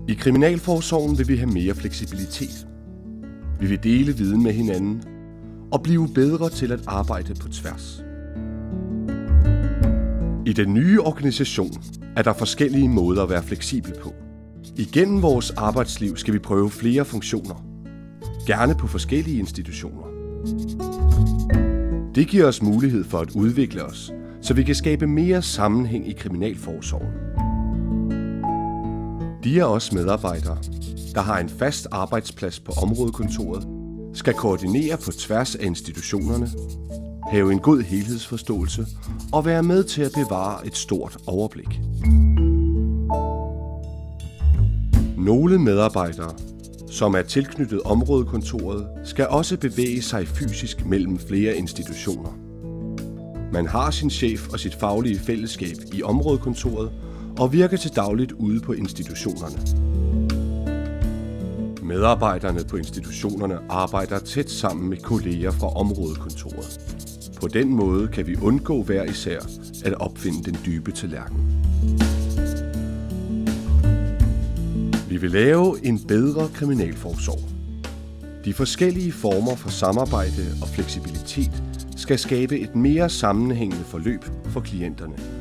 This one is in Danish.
I Kriminalforsorgen vil vi have mere fleksibilitet. Vi vil dele viden med hinanden og blive bedre til at arbejde på tværs. I den nye organisation er der forskellige måder at være fleksibel på. Igennem vores arbejdsliv skal vi prøve flere funktioner, gerne på forskellige institutioner. Det giver os mulighed for at udvikle os, så vi kan skabe mere sammenhæng i Kriminalforsorgen. De af os medarbejdere, der har en fast arbejdsplads på områdekontoret, skal koordinere på tværs af institutionerne, have en god helhedsforståelse og være med til at bevare et stort overblik. Nogle medarbejdere, som er tilknyttet områdekontoret, skal også bevæge sig fysisk mellem flere institutioner. Man har sin chef og sit faglige fællesskab i områdekontoret og virker til dagligt ude på institutionerne. Medarbejderne på institutionerne arbejder tæt sammen med kolleger fra områdekontoret. På den måde kan vi undgå hver især at opfinde den dybe tallerken. Vi vil lave en bedre kriminalforsorg. De forskellige former for samarbejde og fleksibilitet skal skabe et mere sammenhængende forløb for klienterne.